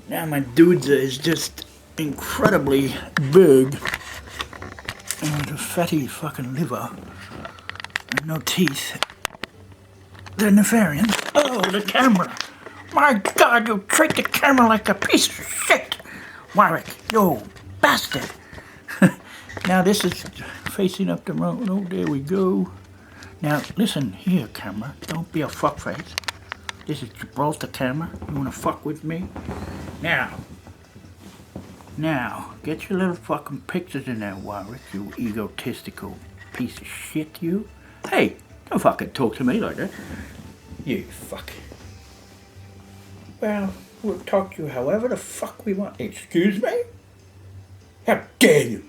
Now my dude is just incredibly big and a fatty fucking liver and no teeth. The Nefarian. Oh, the camera. My God, you treat the camera like a piece of shit. Warwick, you bastard. Now this is facing up the road. Oh, there we go. Now, listen here, camera. Don't be a fuckface. This is Gibraltar camera. You wanna fuck with me? Now, get your little fucking pictures in there, Warwick, you egotistical piece of shit, you. Hey, don't fucking talk to me like that. You fuck. Well, we'll talk to you however the fuck we want. Excuse me? How dare you?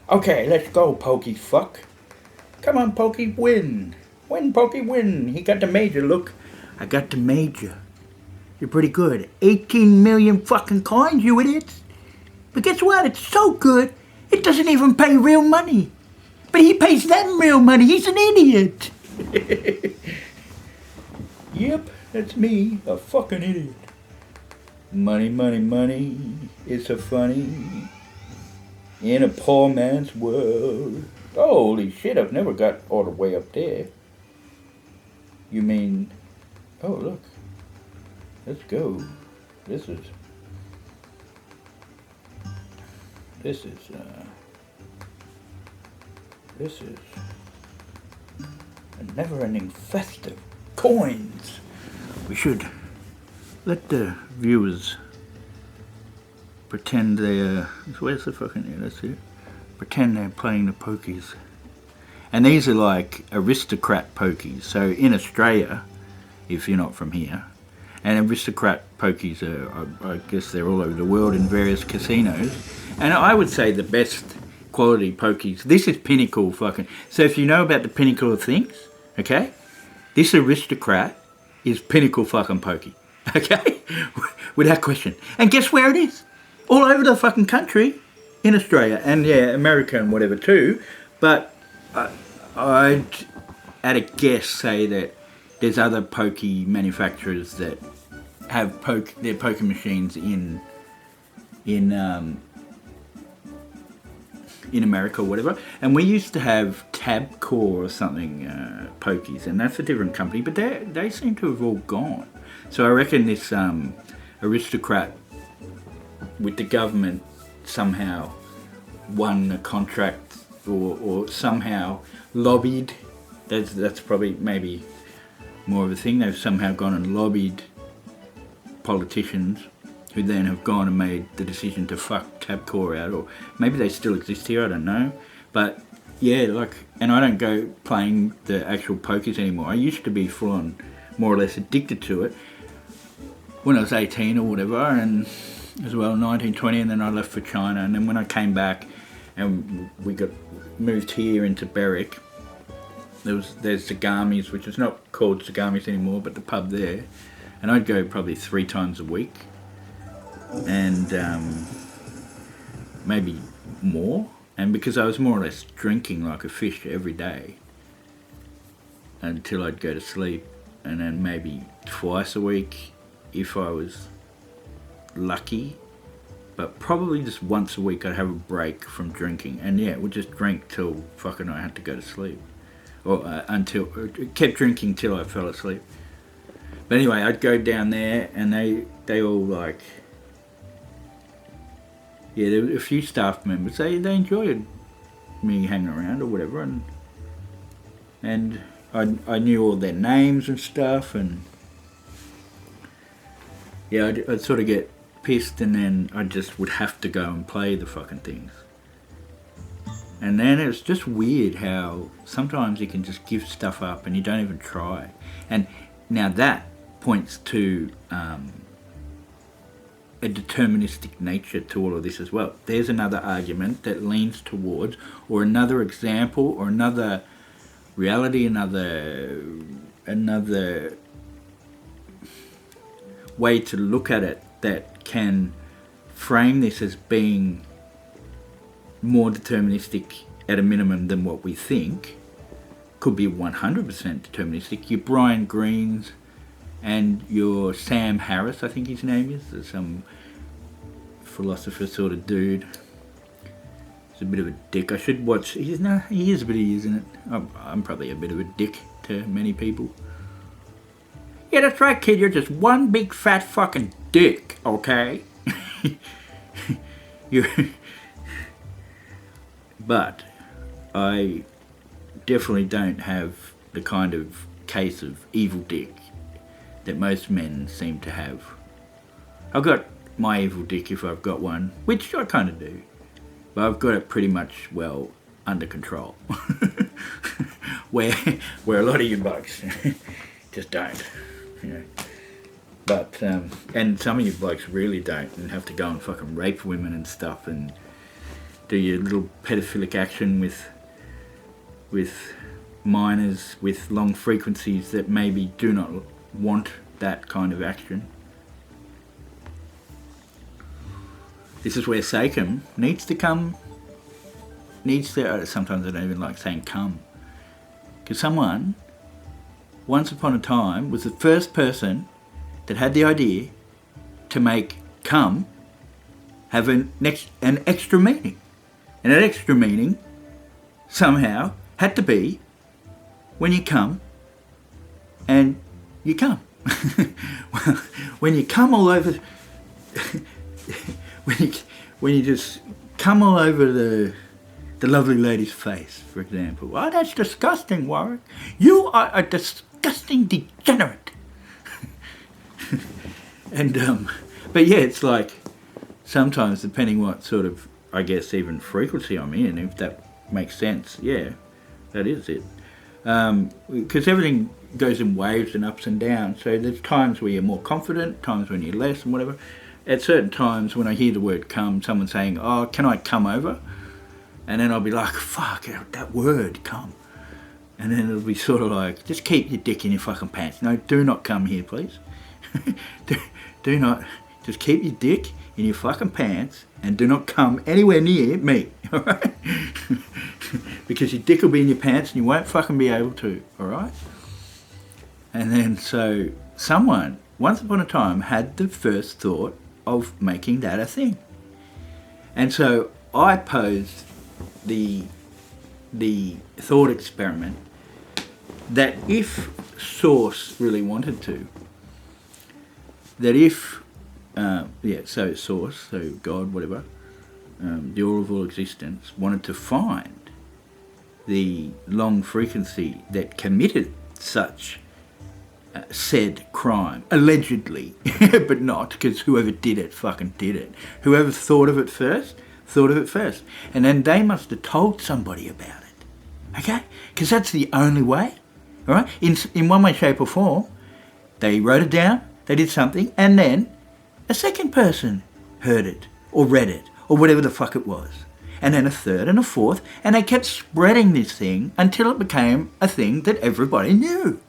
Okay, let's go, Pokey fuck. Come on, Pokey, win. Win, Pokey, win. He got the major, look. I got the major. You're pretty good. 18 million fucking coins, you idiots. But guess what? It's so good, it doesn't even pay real money. But he pays them real money. He's an idiot. Yep, that's me, a fucking idiot. Money, money, money, it's so funny. In a poor man's world. Holy shit, I've never got all the way up there. You mean, oh look, let's go. This is a never-ending fest of coins. We should let the viewers pretend they're, where's the fucking, yeah, that's it. Pretend they're playing the pokies. And these are like aristocrat pokies. So in Australia, if you're not from here, and aristocrat pokies are, I guess they're all over the world in various casinos. And I would say the best quality pokies, this is pinnacle fucking, so if you know about the pinnacle of things, okay, this aristocrat is pinnacle fucking pokey, okay, without question. And guess where it is? All over the fucking country in Australia, and yeah, America and whatever too, but I'd, at a guess, say that there's other pokey manufacturers that have their poker machines in America or whatever, and we used to have Tabcorp or something pokies, and that's a different company, but they seem to have all gone. So I reckon this aristocrat with the government somehow won a contract or somehow lobbied. That's probably maybe more of a thing. They've somehow gone and lobbied politicians who then have gone and made the decision to fuck Tabcorp out, or maybe they still exist here, I don't know. But yeah, like, and I don't go playing the actual pokers anymore. I used to be full on, more or less addicted to it when I was 18 or whatever, and as well 19, 20, and then I left for China, and then when I came back and we got moved here into Berwick, there's Zagami's, which is not called Zagami's anymore, but the pub there, and I'd go probably 3 times a week, and maybe more, and because I was more or less drinking like a fish every day until I'd go to sleep, and then maybe twice a week if I was lucky, but probably just once a week I'd have a break from drinking, and yeah, we'd just drink till fucking I had to go to sleep, or kept drinking till I fell asleep. But anyway, I'd go down there, and they all like, yeah, there were a few staff members, they enjoyed me hanging around or whatever, and I knew all their names and stuff, and yeah, I'd sort of get pissed, and then I just would have to go and play the fucking things. And then it's just weird how sometimes you can just give stuff up and you don't even try. And now that points to a deterministic nature to all of this as well. There's another argument that leans towards, or another example, or another reality, another way to look at it that can frame this as being more deterministic at a minimum than what we think. Could be 100% deterministic. Your Brian Greens and your Sam Harris, I think his name is, some philosopher sort of dude. He's a bit of a dick. I should watch. He is, but he isn't it? I'm probably a bit of a dick to many people. Yeah, that's right, kid. You're just one big fat fucking dick, okay? But I definitely don't have the kind of case of evil dick that most men seem to have. I've got my evil dick if I've got one, which I kind of do, but I've got it pretty much well under control. where a lot of you blokes just don't, you know. But and some of you blokes really don't, and have to go and fucking rape women and stuff, and do your little pedophilic action with minors with long frequencies that maybe do not want that kind of action. This is where Sachem needs to, sometimes I don't even like saying come, because someone, once upon a time, was the first person that had the idea to make come have an extra meaning. And that extra meaning somehow had to be when you come and you come. When you come all over, when you just come all over the lovely lady's face, for example. Oh, that's disgusting, Warwick. You are a disgusting degenerate. And but yeah, it's like sometimes, depending what sort of, I guess, even frequency I'm in, if that makes sense, yeah, that is it. Because everything goes in waves and ups and downs. So there's times where you're more confident, times when you're less, and whatever. At certain times, when I hear the word come, someone saying, "Oh, can I come over?" And then I'll be like, "Fuck that word, come." And then it'll be sort of like, just keep your dick in your fucking pants. No, do not come here, please. do not. Just keep your dick in your fucking pants and do not come anywhere near me, alright? Because your dick will be in your pants and you won't fucking be able to, alright? And then so someone, once upon a time, had the first thought of making that a thing. And so I posed the thought experiment that if Source really wanted to, that if Source, so God, whatever, the all of all existence, wanted to find the long frequency that committed such said crime, allegedly, but not, because whoever did it fucking did it. Whoever thought of it first. And then they must have told somebody about it, okay? Because that's the only way, all right? In one way, shape or form, they wrote it down, they did something, and then a second person heard it, or read it, or whatever the fuck it was. And then a third and a fourth, and they kept spreading this thing until it became a thing that everybody knew,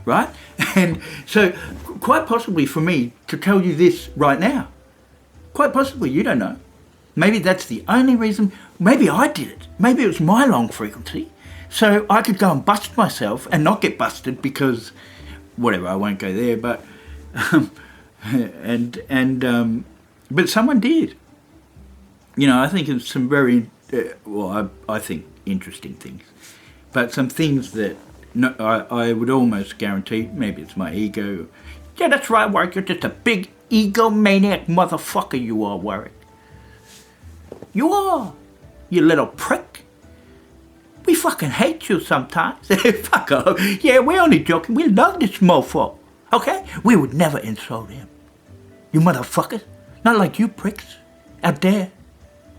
right? And so, quite possibly for me to tell you this right now, quite possibly, you don't know. Maybe that's the only reason, maybe I did it. Maybe it was my long frequency, so I could go and bust myself and not get busted because, whatever, I won't go there, but... but someone did. You know, I think it's some very, I think interesting things, but some things that I would almost guarantee, maybe it's my ego. Yeah, that's right, Warwick, you're just a big egomaniac motherfucker, you are, Warwick. You are, you little prick. We fucking hate you sometimes. Fuck off. Yeah, we're only joking. We love this mofo. Okay? We would never insult him. You motherfuckers. Not like you pricks. Out there.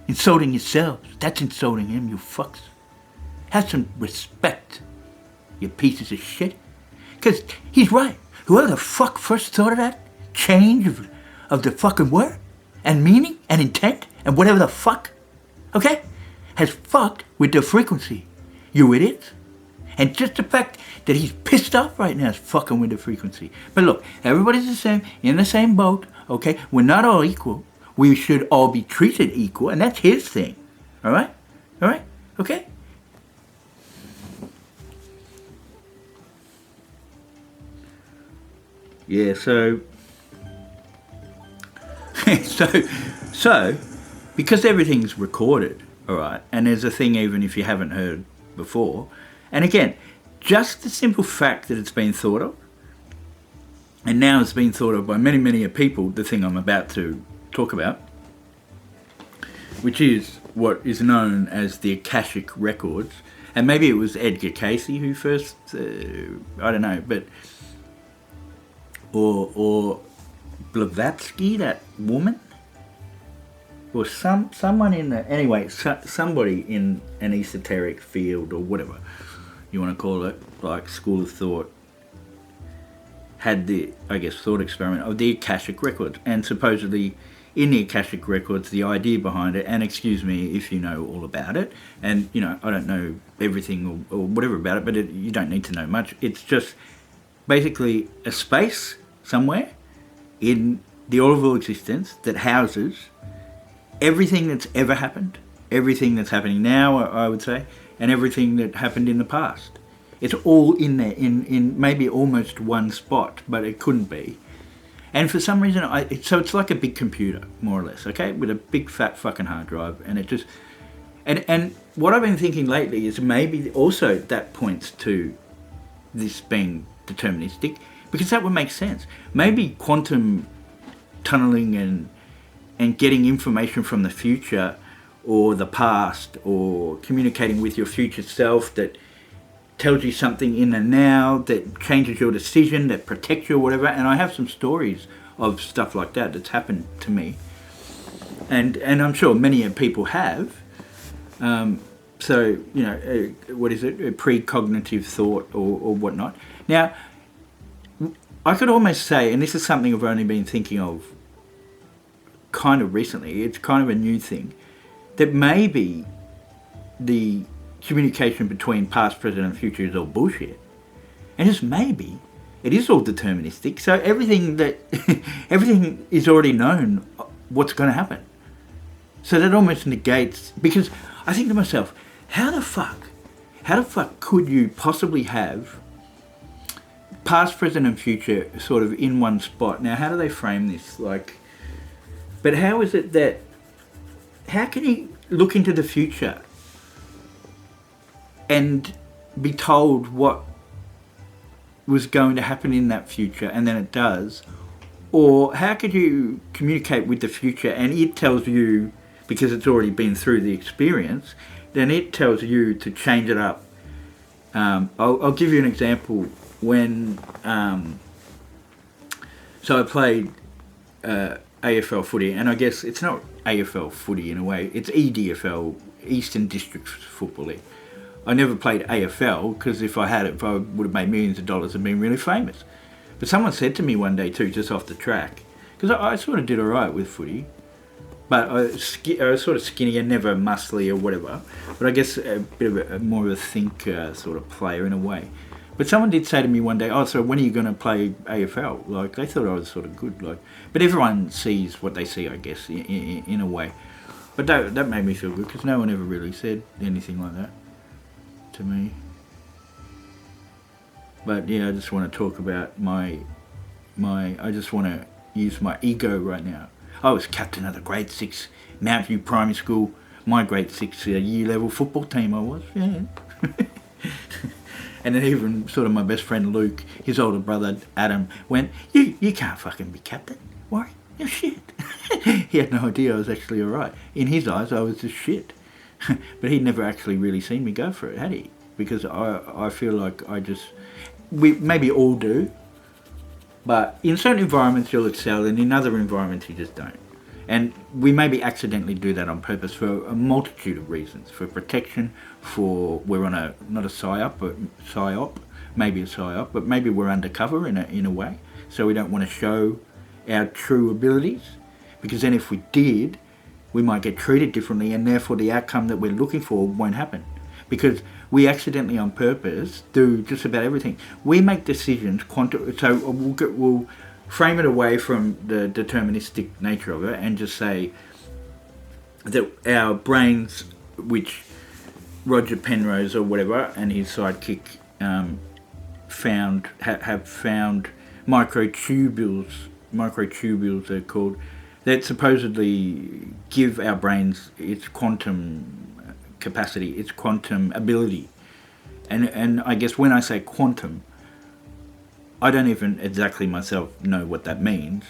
Insulting yourselves. That's insulting him, you fucks. Have some respect, you pieces of shit. Because he's right. Whoever the fuck first thought of that change of the fucking word and meaning and intent and whatever the fuck, okay, has fucked with the frequency. You idiots. And just the fact that he's pissed off right now is fucking with the frequency. But look, everybody's the same, in the same boat, okay? We're not all equal. We should all be treated equal, and that's his thing. Alright? Alright? Okay? Yeah, so so so because everything's recorded, all right, and there's a thing even if you haven't heard before, and again, just the simple fact that it's been thought of, and now it's been thought of by many, many people, the thing I'm about to talk about, which is what is known as the Akashic Records, and maybe it was Edgar Casey who first, I don't know, but or Blavatsky, that woman, or someone in the anyway, somebody in an esoteric field or whatever you want to call it, like school of thought, had the, I guess, thought experiment of the Akashic Records, and supposedly in the Akashic Records, the idea behind it, and excuse me if you know all about it, and I don't know everything or whatever about it, but you don't need to know much. It's just basically a space somewhere in the all-of existence that houses everything that's ever happened, everything that's happening now, I would say, and everything that happened in the past. It's all in there, in maybe almost one spot, but it couldn't be. And for some reason, so it's like a big computer, more or less, okay, with a big fat fucking hard drive, and it just, and what I've been thinking lately is maybe also that points to this being deterministic, because that would make sense. Maybe quantum tunneling and getting information from the future or the past or communicating with your future self that tells you something in the now, that changes your decision, that protects you or whatever. And I have some stories of stuff like that that's happened to me. And I'm sure many people have. So, what is it? A precognitive thought or whatnot. Now, I could almost say, and this is something I've only been thinking of kind of recently, it's kind of a new thing, that maybe the communication between past, present and future is all bullshit. And just maybe it is all deterministic, so everything is already known what's going to happen. So that almost negates, because I think to myself, how the fuck could you possibly have past, present and future sort of in one spot? Now, how do they frame this? But how is it that, how can you look into the future and be told what was going to happen in that future and then it does? Or how could you communicate with the future and it tells you, because it's already been through the experience, then it tells you to change it up? I'll give you an example. When so I played AFL footy, and I guess it's not AFL footy in a way, it's EDFL, Eastern District Football League. I never played AFL because if I had it, I would have made millions of dollars and been really famous. But someone said to me one day too, just off the track, because I sort of did alright with footy, but I was sort of skinny and never muscly or whatever, but I guess a bit of more of a thinker sort of player in a way. But someone did say to me one day, oh, so when are you going to play AFL? Like, they thought I was sort of good. But everyone sees what they see, I guess, in a way. But that made me feel good, because no one ever really said anything like that to me. But yeah, I just want to talk about I just want to use my ego right now. I was captain of the grade 6 Mount View Primary School, my grade 6 year level football team I was, yeah. And then even sort of my best friend Luke, his older brother Adam, went, you can't fucking be captain. Why? You're shit. He had no idea I was actually alright. In his eyes, I was just shit. But he'd never actually really seen me go for it, had he? Because I feel like we maybe all do, but in certain environments you'll excel, and in other environments you just don't. And we maybe accidentally do that on purpose for a multitude of reasons. For protection, we're on not a psyop, maybe a psyop, but maybe we're undercover in a way. So we don't want to show our true abilities, because then if we did, we might get treated differently, and therefore the outcome that we're looking for won't happen. Because we accidentally on purpose do just about everything. We make decisions, so we'll frame it away from the deterministic nature of it and just say that our brains, which Roger Penrose or whatever and his sidekick have found microtubules they're called, that supposedly give our brains its quantum capacity, its quantum ability. And I guess when I say quantum, I don't even exactly myself know what that means,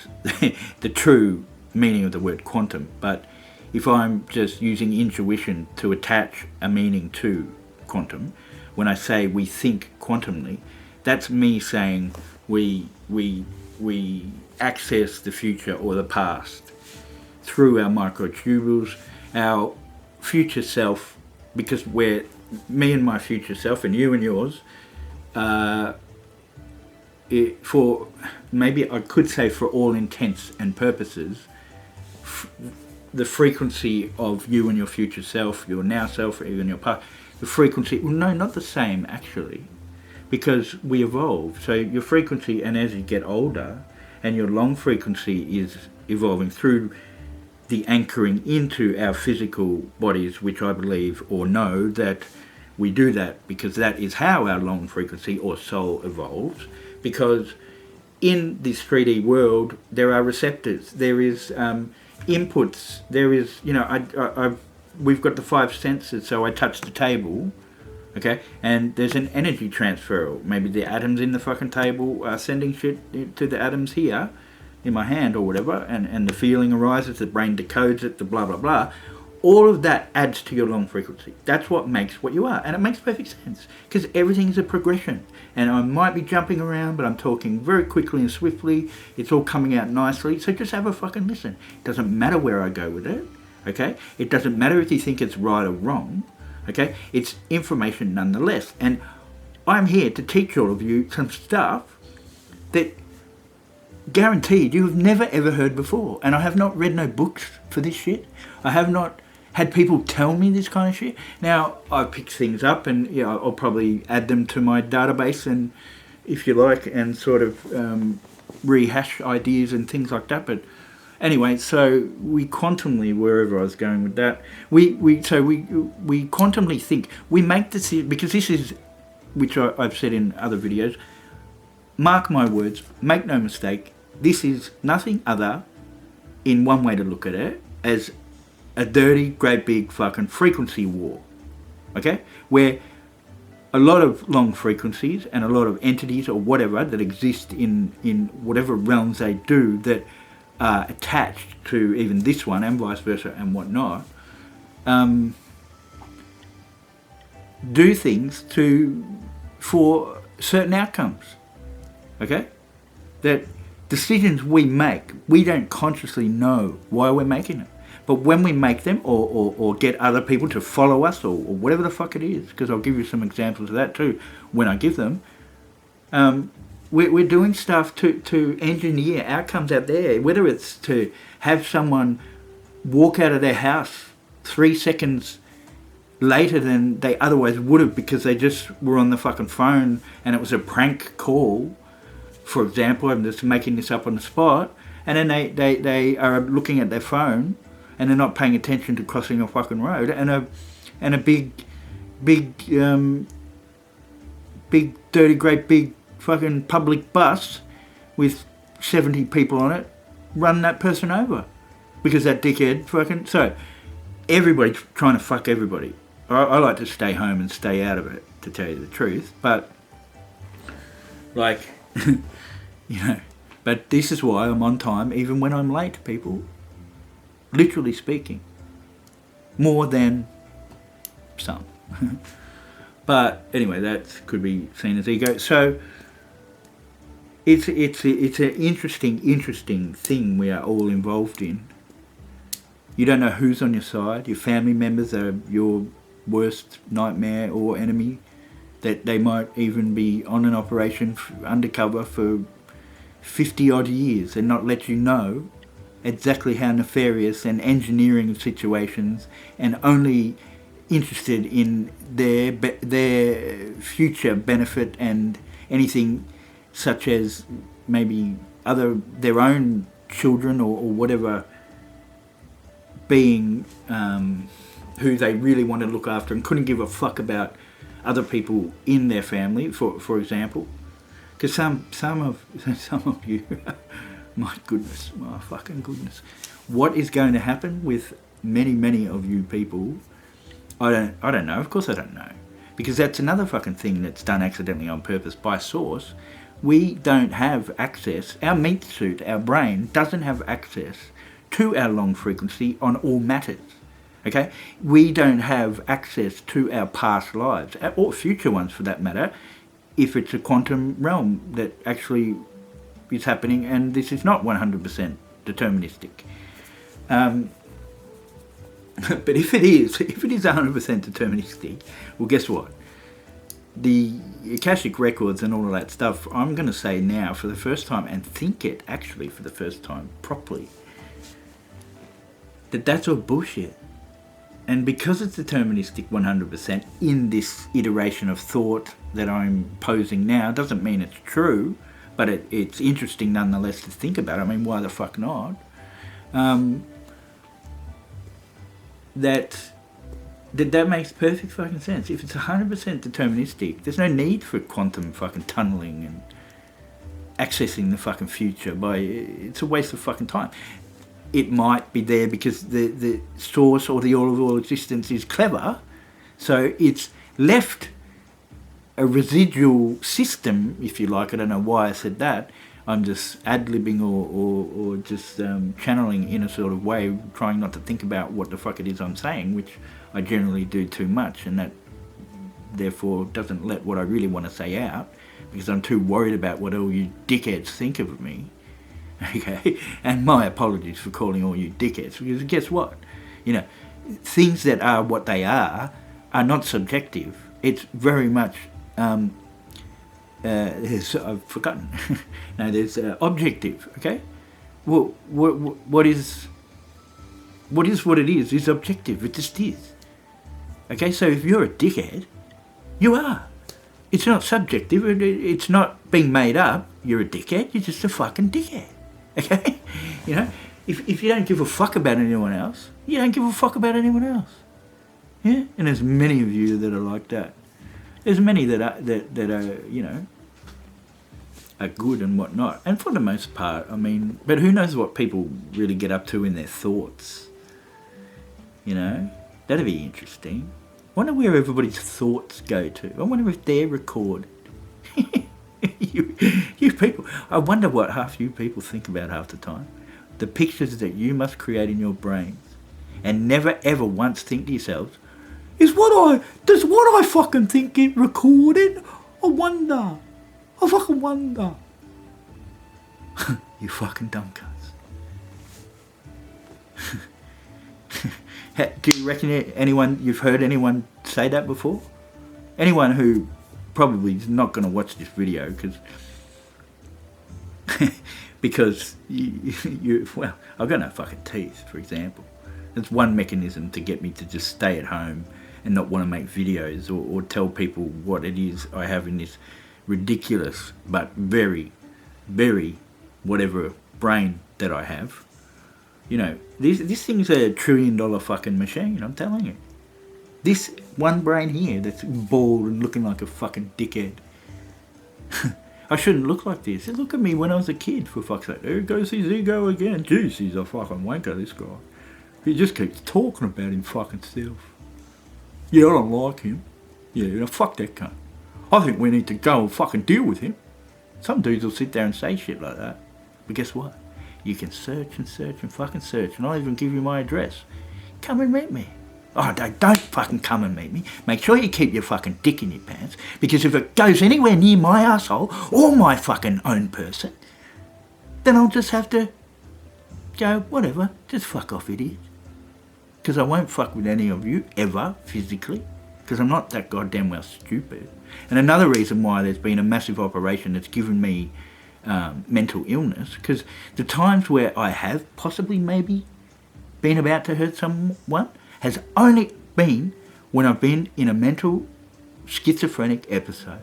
the true meaning of the word quantum, but if I'm just using intuition to attach a meaning to quantum, when I say we think quantumly, that's me saying we access the future or the past through our microtubules, our future self, because we're me and my future self and you and yours, for maybe I could say for all intents and purposes, the frequency of you and your future self, your now self, or even your past, the frequency, well, no, not the same actually, because we evolve. So your frequency, and as you get older, and your long frequency is evolving through the anchoring into our physical bodies, which I believe or know that we do that because that is how our long frequency or soul evolves. Because in this 3D world, there are receptors, there is inputs, there is, we've got the five senses, so I touch the table, okay, and there's an energy transfer. Maybe the atoms in the fucking table are sending shit to the atoms here in my hand or whatever, and the feeling arises, the brain decodes it, the blah blah blah. All of that adds to your long frequency. That's what makes what you are, and it makes perfect sense because everything is a progression. And I might be jumping around, but I'm talking very quickly and swiftly. It's all coming out nicely, so just have a fucking listen. It doesn't matter where I go with it, okay? It doesn't matter if you think it's right or wrong, okay? It's information nonetheless, and I'm here to teach all of you some stuff that guaranteed you have never ever heard before. And I have not read no books for this shit. I have not had people tell me this kind of shit. Now, I pick things up and I'll probably add them to my database, and if you like, and sort of rehash ideas and things like that. But anyway, so we quantumly, wherever I was going with that, we quantumly think. We make decisions, because this is, which I've said in other videos, mark my words, make no mistake, this is nothing other, in one way to look at it, as a dirty, great big fucking frequency war, okay? Where a lot of long frequencies and a lot of entities or whatever that exist in whatever realms they do that are attached to even this one and vice versa and whatnot, do things for certain outcomes, okay? That decisions we make, we don't consciously know why we're making them. But when we make them, or get other people to follow us, or whatever the fuck it is, because I'll give you some examples of that too when I give them, we're doing stuff to engineer outcomes out there, whether it's to have someone walk out of their house 3 seconds later than they otherwise would have because they just were on the fucking phone and it was a prank call, for example. I'm just making this up on the spot, and then they are looking at their phone and they're not paying attention to crossing a fucking road, and a big dirty great big fucking public bus with 70 people on it run that person over because that dickhead fucking. So everybody's trying to fuck everybody. I like to stay home and stay out of it, to tell you the truth, but like but this is why I'm on time even when I'm late, people. Literally speaking, more than some. But anyway, that could be seen as ego. So it's an interesting thing we are all involved in. You don't know who's on your side. Your family members are your worst nightmare or enemy. That they might even be on an operation undercover for 50 odd years and not let you know exactly how nefarious and engineering situations, and only interested in their future benefit and anything such as maybe their own children or whatever being who they really want to look after, and couldn't give a fuck about other people in their family, for example. Because some of you, my goodness, my fucking goodness, what is going to happen with many of you people? I don't know. Of course I don't know, because that's another fucking thing that's done accidentally on purpose by source. We don't have access. Our meat suit, our brain, doesn't have access to our long frequency on all matters. Okay, we don't have access to our past lives, or future ones for that matter, if it's a quantum realm that actually is happening, and this is not 100% deterministic. But if it is 100% deterministic, well, guess what? The Akashic records and all of that stuff, I'm going to say now for the first time, and think it actually for the first time properly, that's all bullshit. And because it's deterministic 100% in this iteration of thought that I'm posing now, doesn't mean it's true, but it's interesting nonetheless to think about. I mean, why the fuck not? That makes perfect fucking sense. If it's 100% deterministic, there's no need for quantum fucking tunneling and accessing the fucking future. It's a waste of fucking time. It might be there because the source or the all of all existence is clever, so it's left a residual system, if you like. I don't know why I said that. I'm just ad-libbing or just channeling in a sort of way, trying not to think about what the fuck it is I'm saying, which I generally do too much, and that therefore doesn't let what I really want to say out, because I'm too worried about what all you dickheads think of me. Okay, and my apologies for calling all you dickheads, because guess what? You know, things that are what they are not subjective. It's very much I've forgotten. No, there's objective. Okay, well, what is what it is objective. It just is. Okay, so if you're a dickhead, you are. It's not subjective. It's not being made up. You're a dickhead. You're just a fucking dickhead. Okay, you know, if you don't give a fuck about anyone else, you don't give a fuck about anyone else. Yeah, and there's many of you that are like that. There's many that are you know, are good and whatnot, and for the most part, I mean, but who knows what people really get up to in their thoughts? You know, that'd be interesting. I wonder where everybody's thoughts go to. I wonder if they're recorded. You people, I wonder what half you people think about half the time. The pictures that you must create in your brains, and never ever once think to yourselves, does what I fucking think get recorded? I wonder. I fucking wonder. You fucking dumb cunts. Do you reckon you've heard anyone say that before? Anyone who probably is not going to watch this video because well, I've got no fucking teeth, for example. That's one mechanism to get me to just stay at home and not want to make videos or tell people what it is I have in this ridiculous but very, very whatever brain that I have. You know, this thing's a $1 trillion fucking machine, I'm telling you. This one brain here that's bald and looking like a fucking dickhead. I shouldn't look like this. Look at me when I was a kid, for fuck's sake. There goes his ego again. Jeez, he's a fucking wanker, this guy. He just keeps talking about him fucking self. Yeah, I don't like him. Yeah, you know, fuck that cunt. I think we need to go and fucking deal with him. Some dudes will sit there and say shit like that. But guess what? You can search and search and fucking search, and I'll even give you my address. Come and meet me. Oh, don't fucking come and meet me. Make sure you keep your fucking dick in your pants, because if it goes anywhere near my asshole or my fucking own person, then I'll just have to go, whatever, just fuck off, idiot. Because I won't fuck with any of you, ever, physically, because I'm not that goddamn well stupid. And another reason why there's been a massive operation that's given me mental illness, because the times where I have possibly maybe been about to hurt someone has only been when I've been in a mental schizophrenic episode.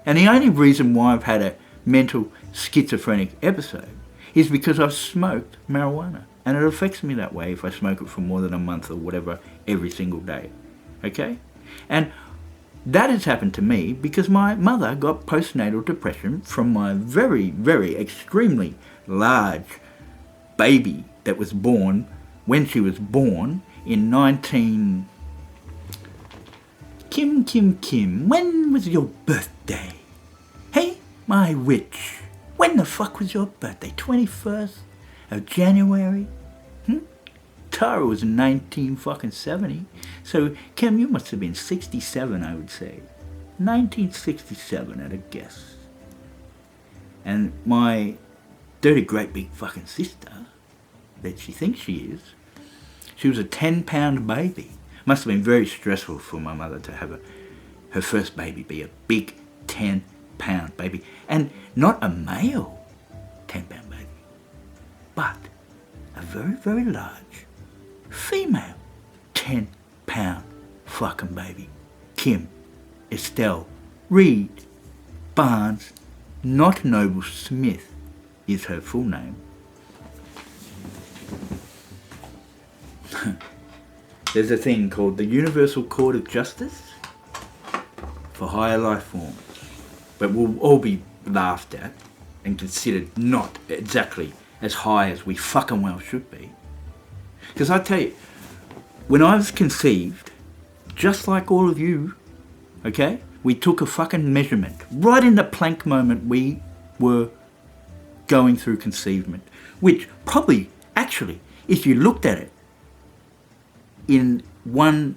And the only reason why I've had a mental schizophrenic episode is because I've smoked marijuana. And it affects me that way if I smoke it for more than a month or whatever every single day. Okay? And That has happened to me because my mother got postnatal depression from my very, very extremely large baby that was born when she was born in 19... Kim, when was your birthday? Hey, my witch, when the fuck was your birthday? 21st of January? Tara was 1970. So, Kim, you must have been 67, I would say. 1967 at a guess. And my dirty great big fucking sister, that she thinks she is, she was a 10-pound baby. Must have been very stressful for my mother to have her first baby be a big 10-pound baby. And not a male 10-pound baby, but a very, very large female 10-pound fucking baby. Kim Estelle Reed Barnes, not Noble Smith, is her full name. There's a thing called the Universal Court of Justice for higher life forms, but we'll all be laughed at and considered not exactly as high as we fucking well should be. Because I tell you, when I was conceived, just like all of you, okay, we took a fucking measurement right in the plank moment we were going through conceivement, which probably, actually, if you looked at it in one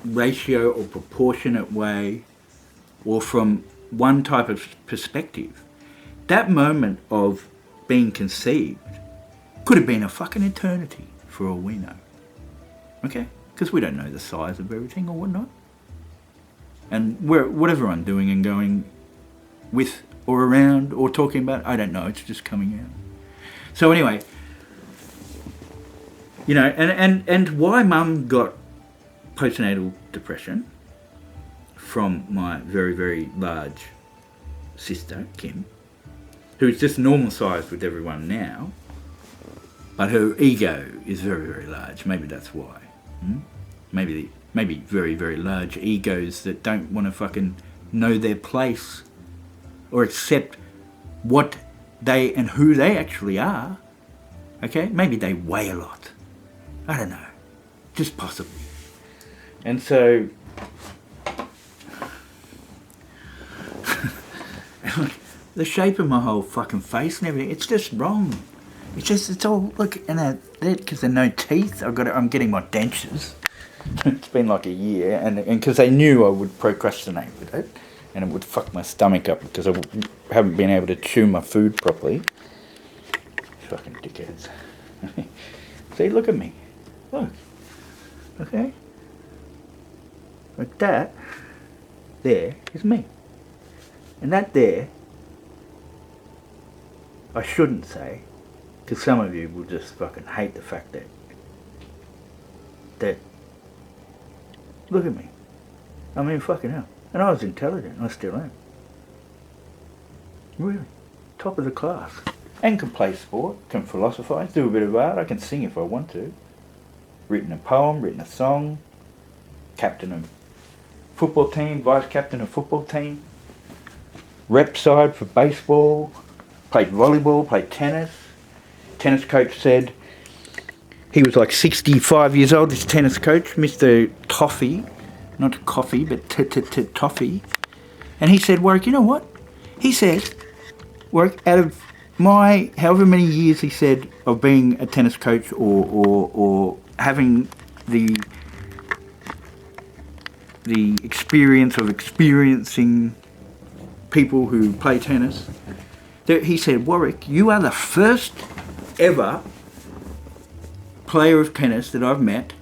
ratio or proportionate way, or from one type of perspective, that moment of being conceived could have been a fucking eternity for all we know. Okay? Because we don't know the size of everything or whatnot. And whatever I'm doing and going with or around or talking about, I don't know, it's just coming out. So anyway, you know, and why Mum got postnatal depression from my very, very large sister, Kim, who's just normal sized with everyone now, but her ego is very, very large. Maybe that's why. Maybe very, very large egos that don't want to fucking know their place or accept what they and who they actually are. Okay? Maybe they weigh a lot. I don't know. Just possibly. And so... the shape of my whole fucking face and everything, it's just wrong. It's all, look, and because there are no teeth, I'm getting my dentures. It's been like a year, and because they knew I would procrastinate with it, and it would fuck my stomach up because I haven't been able to chew my food properly. Fucking dickheads. See, look at me. Look. Okay? Like that, there is me. And that there, I shouldn't say, because some of you will just fucking hate the fact that look at me. I mean, fucking hell. And I was intelligent. I still am. Really. Top of the class. And can play sport, can philosophise, do a bit of art. I can sing if I want to. Written a poem, written a song. Captain of football team, vice captain of football team. Rep side for baseball. Played volleyball, played tennis. Tennis coach said he was like 65 years old, this tennis coach, Mr. Toffee, not coffee, but Toffee. And he said, Warwick, you know what? He said, Warwick, out of my however many years, he said, of being a tennis coach or having the experience of experiencing people who play tennis, he said, Warwick, you are the first ever player of tennis that I've met,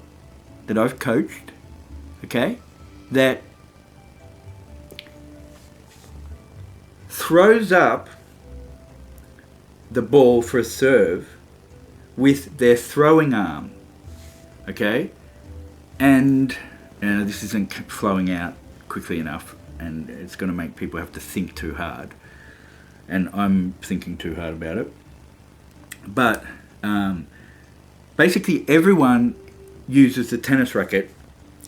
that I've coached, okay, that throws up the ball for a serve with their throwing arm, okay, and this isn't flowing out quickly enough, and it's going to make people have to think too hard, and I'm thinking too hard about it, but basically everyone uses the tennis racket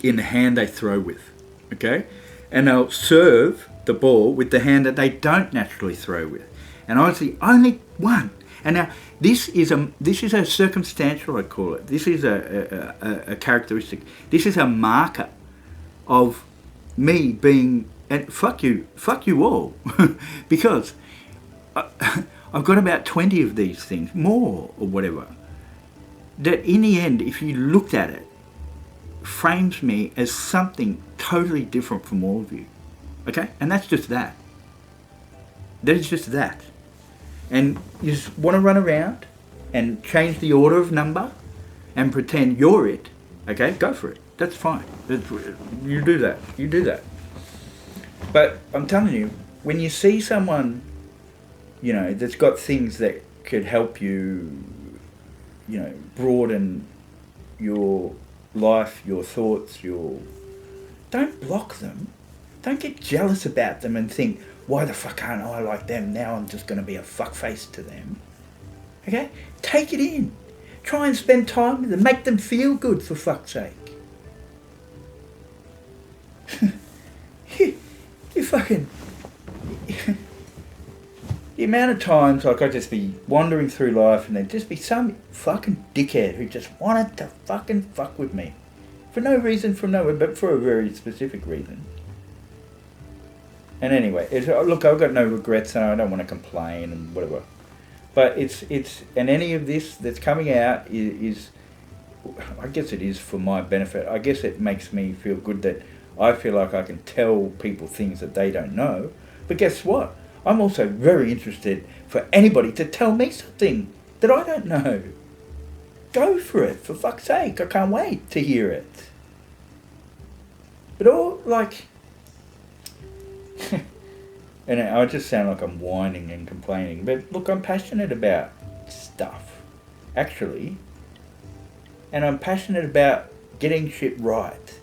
in the hand they throw with, okay? And they'll serve the ball with the hand that they don't naturally throw with. And I was the only one. And now this is a circumstantial, I call it. This is a characteristic. This is a marker of me being, and fuck you all, because I've got about 20 of these things, more or whatever, that in the end, if you looked at it, frames me as something totally different from all of you. Okay? And that's just that. That is just that. And you just want to run around and change the order of number and pretend you're it. Okay? Go for it. That's fine. You do that. You do that. But I'm telling you, when you see someone, you know, that's got things that could help you, you know, broaden your life, your thoughts, don't block them. Don't get jealous about them and think, why the fuck aren't I like them? Now I'm just going to be a fuckface to them. Okay? Take it in. Try and spend time with them. Make them feel good, for fuck's sake. You fucking... The amount of times, like, I'd just be wandering through life and there'd just be some fucking dickhead who just wanted to fucking fuck with me. For no reason from nowhere, but for a very specific reason. And anyway, look, I've got no regrets and I don't want to complain and whatever. But and any of this that's coming out is, I guess it is for my benefit. I guess it makes me feel good that I feel like I can tell people things that they don't know. But guess what? I'm also very interested for anybody to tell me something that I don't know. Go for it, for fuck's sake. I can't wait to hear it. But all, like... and I just sound like I'm whining and complaining. But look, I'm passionate about stuff, actually. And I'm passionate about getting shit right.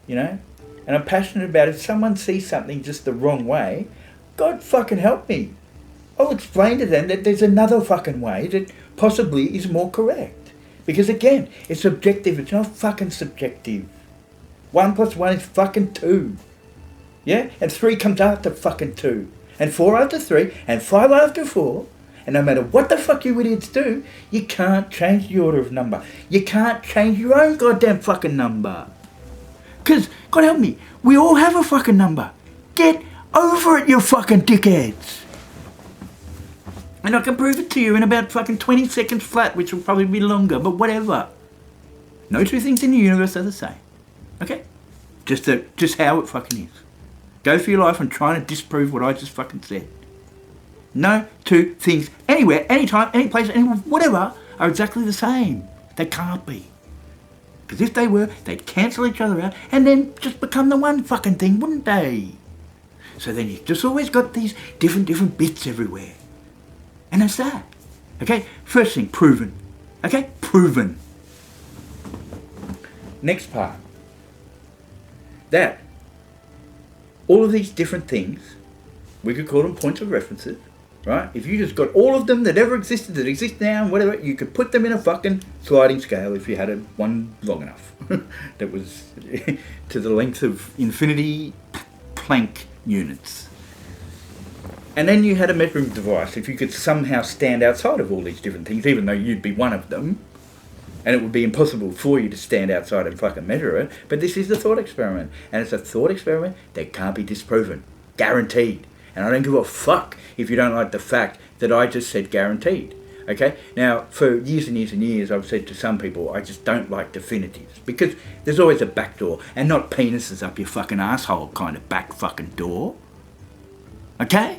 You know? And I'm passionate about if someone sees something just the wrong way, God fucking help me. I'll explain to them that there's another fucking way that possibly is more correct. Because again, it's objective, it's not fucking subjective. 1 + 1 is fucking 2. Yeah? And 3 comes after fucking 2. And 4 after 3, and 5 after 4. And no matter what the fuck you idiots do, you can't change the order of number. You can't change your own goddamn fucking number. Because, God help me, we all have a fucking number. Get over it, you fucking dickheads. And I can prove it to you in about fucking 20 seconds flat, which will probably be longer, but whatever. No two things in the universe are the same. Okay? Just how it fucking is. Go through your life and try to disprove what I just fucking said. No two things anywhere, anytime, any place, any whatever are exactly the same. They can't be. Because if they were, they'd cancel each other out and then just become the one fucking thing, wouldn't they? So then you've just always got these different bits everywhere. And that's that. Okay? First thing, proven. Okay? Proven. Next part. That all of these different things, we could call them points of references, right? If you just got all of them that ever existed, that exist now, and whatever, you could put them in a fucking sliding scale if you had one long enough. That was to the length of infinity Planck units. And then you had a measuring device. If you could somehow stand outside of all these different things, even though you'd be one of them, and it would be impossible for you to stand outside and fucking measure it, but this is a thought experiment. And it's a thought experiment that can't be disproven. Guaranteed. And I don't give a fuck if you don't like the fact that I just said guaranteed. Okay? Now, for years and years and years, I've said to some people, I just don't like definitives. Because there's always a back door. And not penises up your fucking asshole kind of back fucking door. Okay?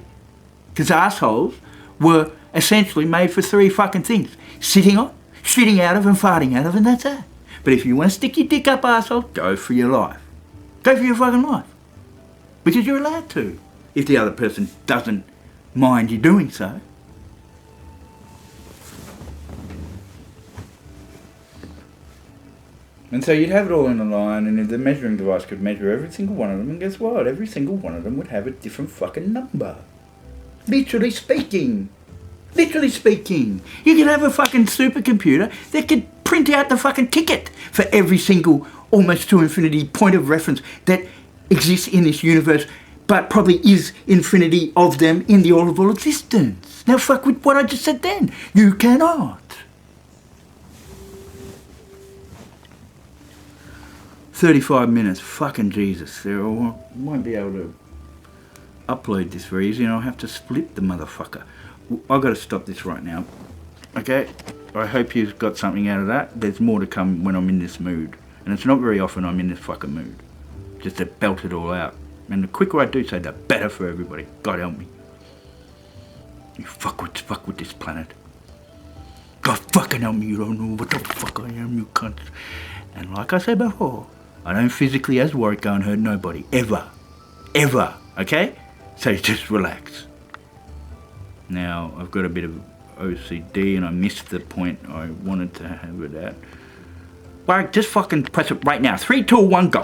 Because assholes were essentially made for 3 fucking things. Sitting on, shitting out of and farting out of, and that's it. But if you want to stick your dick up, asshole, go for your life. Go for your fucking life. Because you're allowed to. If the other person doesn't mind you doing so. And so you'd have it all in a line, and the measuring device could measure every single one of them, and guess what? Every single one of them would have a different fucking number. Literally speaking. Literally speaking. You could have a fucking supercomputer that could print out the fucking ticket for every single almost to infinity point of reference that exists in this universe, but probably is infinity of them in the all of all existence. Now fuck with what I just said then. You cannot. 35 minutes, fucking Jesus. I won't be able to upload this very easy, and I'll have to split the motherfucker. I've got to stop this right now. Okay? I hope you've got something out of that. There's more to come when I'm in this mood. And it's not very often I'm in this fucking mood. Just to belt it all out. And the quicker I do so, the better for everybody. God help me. You fuck with this planet. God fucking help me, you don't know what the fuck I am, you cunt. And like I said before, I don't physically as worried go and hurt nobody. Ever. Ever. Okay? So just relax. Now, I've got a bit of OCD and I missed the point I wanted to have it at. Well, just fucking press it right now. 3, 2, 1, go.